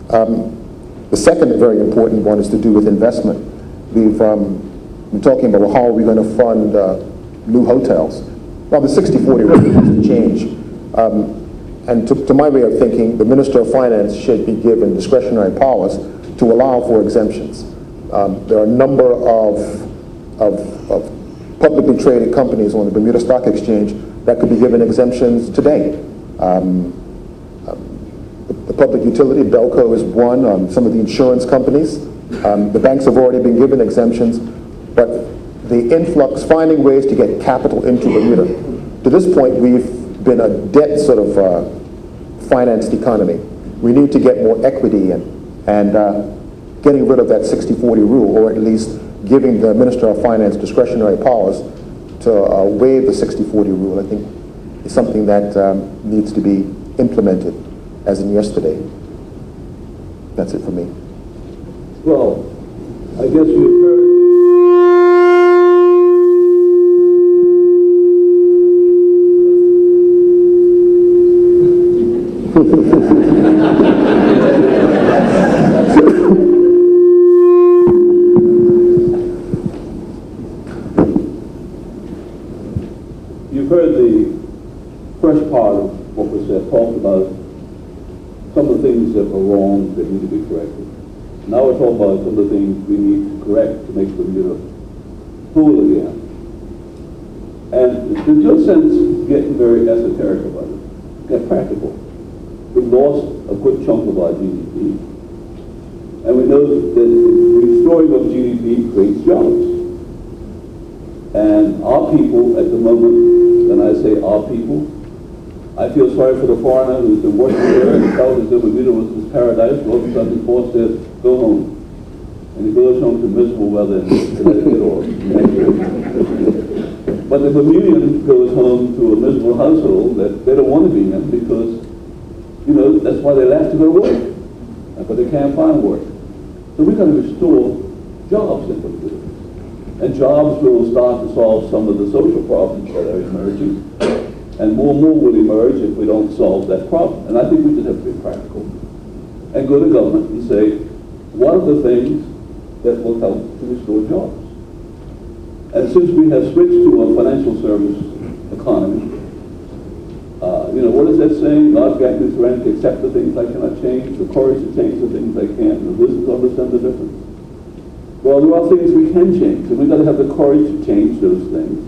The second very important one is to do with investment. We've been talking about, well, how are we going to fund new hotels? Well, the 60-40 rule has to change. And to my way of thinking, the Minister of Finance should be given discretionary powers to allow for exemptions. There are a number of publicly traded companies on the Bermuda Stock Exchange that could be given exemptions today. The public utility, Belco, is one. Some of the insurance companies. The banks have already been given exemptions. But the influx, finding ways to get capital into Bermuda. To this point, we've been a debt sort of financed economy. We need to get more equity in, and getting rid of that 60-40 rule, or at least giving the Minister of Finance discretionary powers to waive the 60-40 rule, I think is something that needs to be implemented as in yesterday. That's it for me. Well, I guess you've heard. You've heard the first part of what was said, talked about some of the things that were wrong that need to be corrected. Now we're talking about some of the things we need to correct to make Bermuda whole again. And there's no sense getting very esoteric about it. Get practical. We've lost a good chunk of our GDP. And we know that the restoring of GDP creates jobs. And our people at the moment, when I say our people, I feel sorry for the foreigner who's been working there and felt as though Bermuda was his paradise, all of a sudden forced to go home. And he goes home to miserable weather and Connecticut or But the Bermudian goes home to a miserable household that they don't want to be in because, you know, that's why they left to go to work. But they can't find work. So we've got to restore jobs in Bermuda. And jobs will start to solve some of the social problems that are emerging. And more will emerge if we don't solve that problem. And I think we just have to be practical and go to government and say, what are the things that will help to restore jobs? And since we have switched to a financial service economy, you know, what is that saying? God grant me strength to accept the things I cannot change, the courage to change the things I can't, and the wisdom to understand the difference. Well, there are things we can change, and we've got to have the courage to change those things.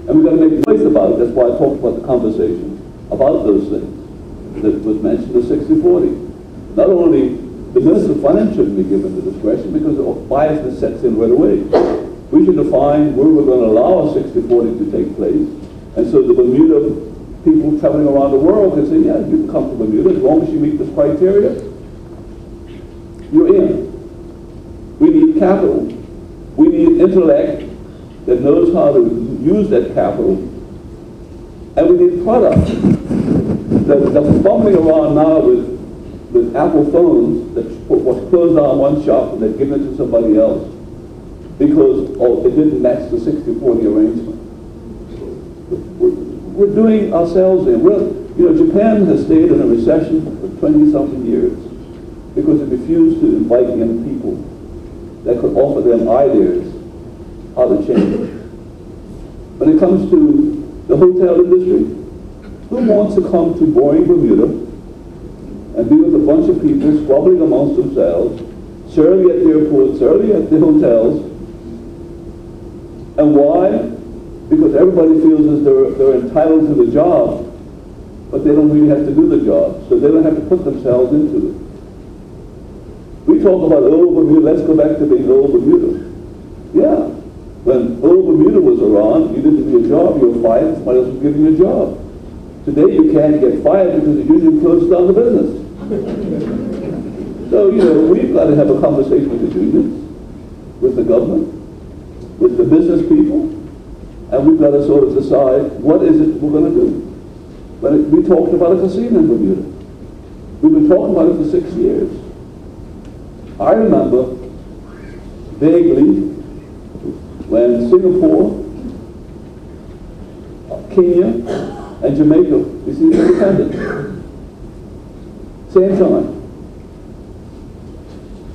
And we've got to make a choice about it. That's why I talked about the conversation about those things that was mentioned, the 60-40. Not only the Minister of Finance shouldn't be given the discretion because biasness sets in right away. We should define where we're going to allow a 60-40 to take place. And so the Bermuda people traveling around the world can say, yeah, you can come to Bermuda as long as you meet this criteria. You're in. We need capital. We need intellect that knows how to use that capital, and we need products. The fumbling around now with Apple phones that was closed down one shop and they're given it to somebody else because it didn't match the 60-40 arrangement. We're doing ourselves in. You know, Japan has stayed in a recession for 20-something years because it refused to invite young people that could offer them ideas how to change. When it comes to the hotel industry, who wants to come to boring Bermuda and be with a bunch of people squabbling amongst themselves, early at the airports, early at the hotels? And why? Because everybody feels as they're entitled to the job, but they don't really have to do the job, so they don't have to put themselves into it. We talk about old Bermuda, let's go back to being old Bermuda. Yeah. When old Bermuda was around, you didn't do your job, you were fired, somebody else was giving you a job. Today you can't get fired because it usually closes down the business. So, you know, we've got to have a conversation with the unions, with the government, with the business people, and we've got to sort of decide what is it we're going to do. We talked about a casino in Bermuda. We've been talking about it for 6 years. I remember vaguely when Singapore, Kenya, and Jamaica received independence. Same time.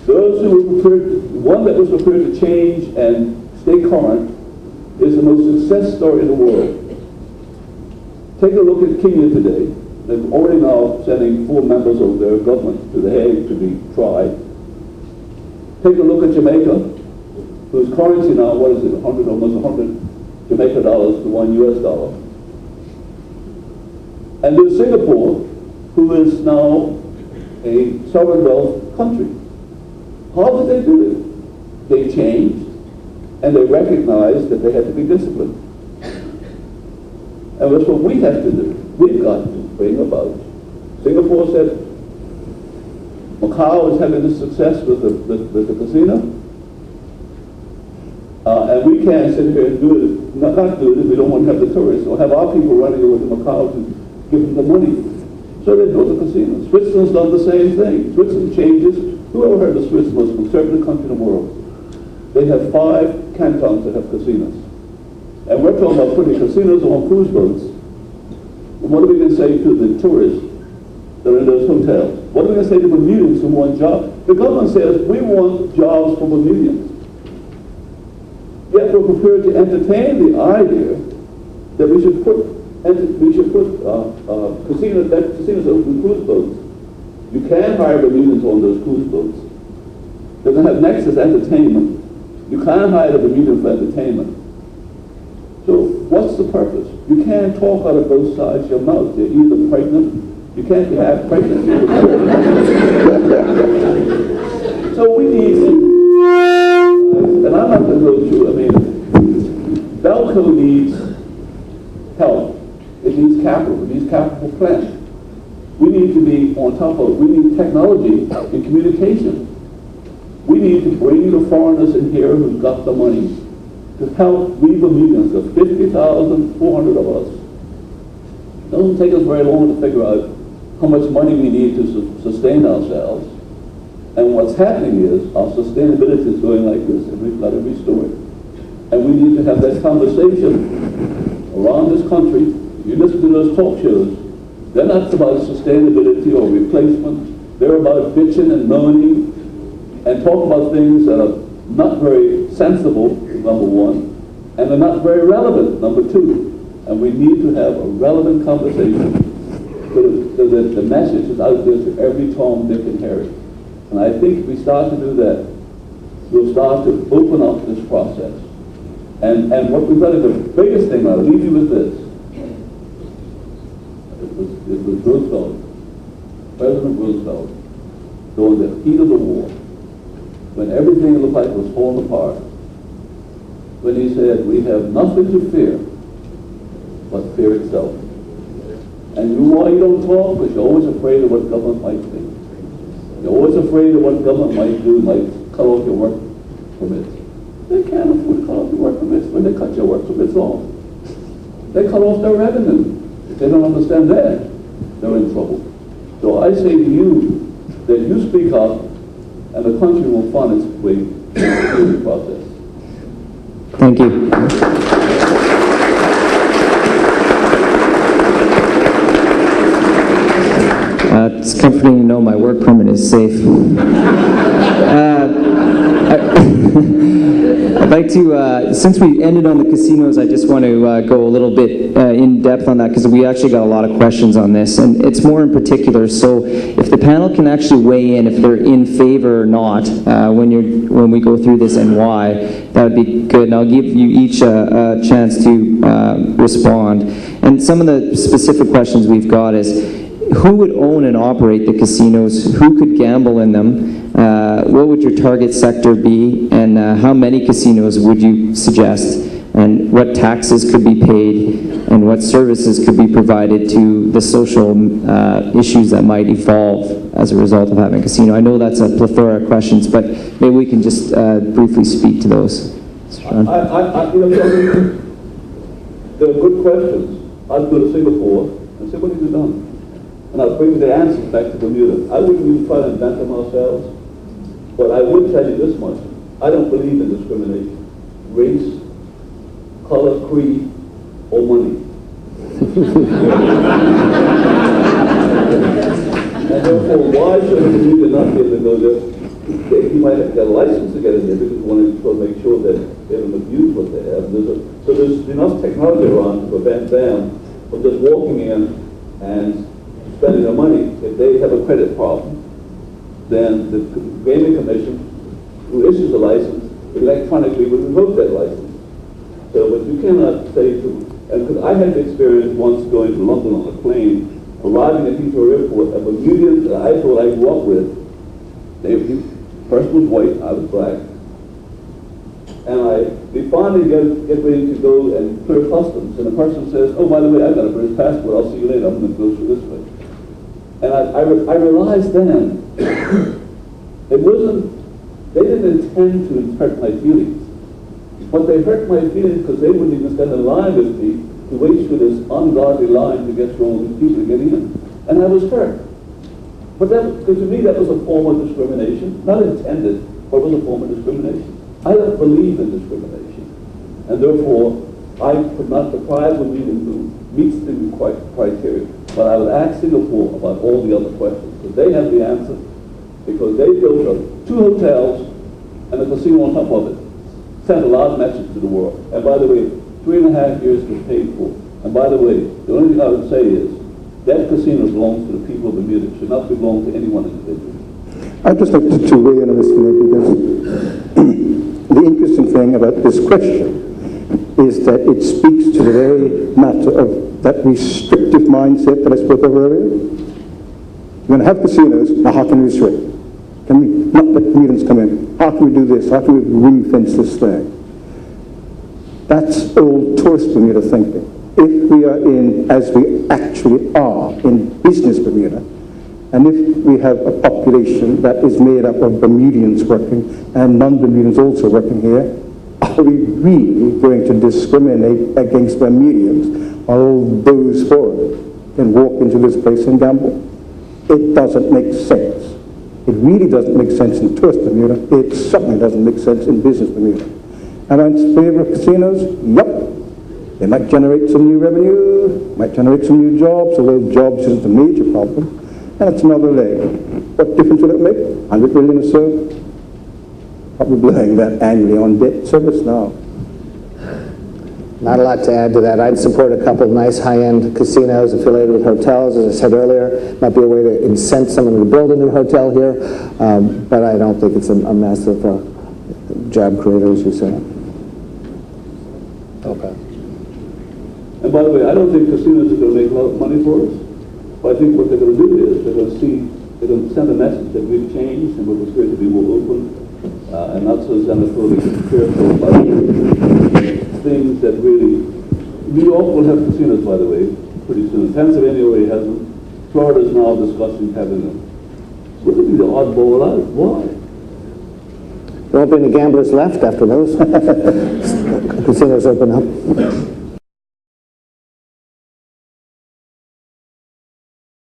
Those who were prepared, one that was prepared to change and stay current, is the most success story in the world. Take a look at Kenya today. They're already now sending 4 members of their government to The Hague to be tried. Take a look at Jamaica, whose currency now, what is it, almost 100 Jamaica dollars to $1 US. And there's Singapore, who is now a sovereign wealth country. How did they do it? They changed, and they recognized that they had to be disciplined. And that's what we have to do. We've got to bring about. Singapore said, Macau is having this success with the casino, and we can't sit here and do it, not do it if we don't want to have the tourists, or have our people running over to Macau to give them the money. So they built a casino. Switzerland's done the same thing. Switzerland changes. Who ever heard of Switzerland, the most conservative country in the world? They have 5 cantons that have casinos. And we're talking about putting casinos on cruise boats. And what are we going to say to the tourists that are in those hotels? What are we going to say to Bermudians who want jobs? The government says, we want jobs for Bermudians. Yet we're prepared to entertain the idea that we should put casinos on cruise boats. You can hire Bermudians on those cruise boats. They're going to have Nexus Entertainment. You can't hire the Bermudian for entertainment. So what's the purpose? You can't talk out of both sides of your mouth. You're either pregnant, you can't be half pregnant. So we need to, and I'm not going to go through, Belco needs help. It needs capital. It needs capital plan. We need to be on top of it. We need technology and communication. We need to bring the foreigners in here who've got the money to help we Bermudians, the 50,400 of us. It doesn't take us very long to figure out how much money we need to sustain ourselves. And what's happening is our sustainability is going like this, and we've got to restore it. And we need to have that conversation around this country. If you listen to those talk shows, they're not about sustainability or replacement. They're about bitching and moaning and talk about things that are not very sensible, number one, and they're not very relevant, number two. And we need to have a relevant conversation so that the message is out there to every Tom, Dick, and Harry. And I think if we start to do that, we'll start to open up this process. And what we've got is the biggest thing, I'll leave you with this. It was Roosevelt, President Roosevelt, during the heat of the war, when everything looked like it was falling apart, when he said, we have nothing to fear but fear itself. And why you don't talk? Because you're always afraid of what government might think. You're always afraid of what government might do, might cut off your work permits. They can't afford to cut off your work permits when they cut your work permits off. They cut off their revenue. If they don't understand that, they're in trouble. So I say to you that you speak up and the country will find its way through the process. Thank you. It's comforting to know my work permit is safe. I'd like to, since we ended on the casinos, I just want to go a little bit in depth on that because we actually got a lot of questions on this, and it's more in particular. So if the panel can actually weigh in if they're in favor or not when we go through this and why, that would be good. And I'll give you each a chance to respond. And some of the specific questions we've got is, who would own and operate the casinos? Who could gamble in them? What would your target sector be? And how many casinos would you suggest? And what taxes could be paid? And what services could be provided to the social issues that might evolve as a result of having a casino? I know that's a plethora of questions, but maybe we can just briefly speak to those. They're good questions. I'd go to Singapore and say, what have you done? And I'll bring the answers back to Bermuda. I wouldn't even try to invent them ourselves, but I would tell you this much. I don't believe in discrimination. Race, color, creed, or money. And therefore, why should Bermuda not be able to go there? he might have to get a license to get in there because we want to make sure that they don't abuse what they have. So there's enough technology around to prevent them from just walking in and spending their money. If they have a credit problem, then the gaming commission, who issues a license, electronically would revoke that license. So, but you cannot say to, and because I had the experience once going to London on a plane, arriving at Heathrow Airport, a Bermudian that I thought I grew up with, the person was white, I was black, and we finally get ready to go and clear customs, and the person says, oh, by the way, I've got a British passport, I'll see you later, I'm going to go through this way. And I realized then, it wasn't, they didn't intend to hurt my feelings, but they hurt my feelings because they wouldn't even stand in line with me to wait through this ungodly line to get through all these people to get in. And I was hurt. But because to me that was a form of discrimination, not intended, but it was a form of discrimination. I don't believe in discrimination. And therefore, I could not deprive a meeting who meets the criteria. But I would ask Singapore about all the other questions, because they have the answer, because they built up 2 hotels and a casino on top of it. Sent a loud message to the world. And by the way, 3.5 years was paid for. And by the way, the only thing I would say is, that casino belongs to the people of Bermuda. It should not belong to anyone individually. I'd just like to weigh in on this, because the interesting thing about this question is that it speaks to the very matter of that restrictive mindset that I spoke of earlier. We're going to have casinos, now how can we restrict? Can we not let Bermudans come in? How can we do this? How can we ring fence this thing? That's old tourist Bermuda thinking. If we are in, as we actually are, in business Bermuda, and if we have a population that is made up of Bermudians working and non-Bermudians also working here, are we really going to discriminate against Bermudians while all those foreign can walk into this place and gamble? It doesn't make sense. It really doesn't make sense in tourist Bermuda. It certainly doesn't make sense in business Bermuda. Am I in favor of casinos? Yep. They might generate some new revenue, might generate some new jobs, although jobs isn't a major problem. And it's another leg. What difference will it make? 100 million or so? Probably blowing that annually on debt service now. Not a lot to add to that. I'd support a couple of nice high-end casinos affiliated with hotels. As I said earlier, might be a way to incent someone to build a new hotel here, but I don't think it's a massive job creator, as you say. Okay. And by the way, I don't think casinos are going to make a lot of money for us. But I think what they're going to do is they're going to send a message that we've changed and we're going to be more open and not so xenophobic and fearful about things that really. New York will have casinos, by the way, pretty soon. Pennsylvania already has them. Florida is now discussing having them. We're going to be the oddball out. Why? There won't be any gamblers left after those casinos open up.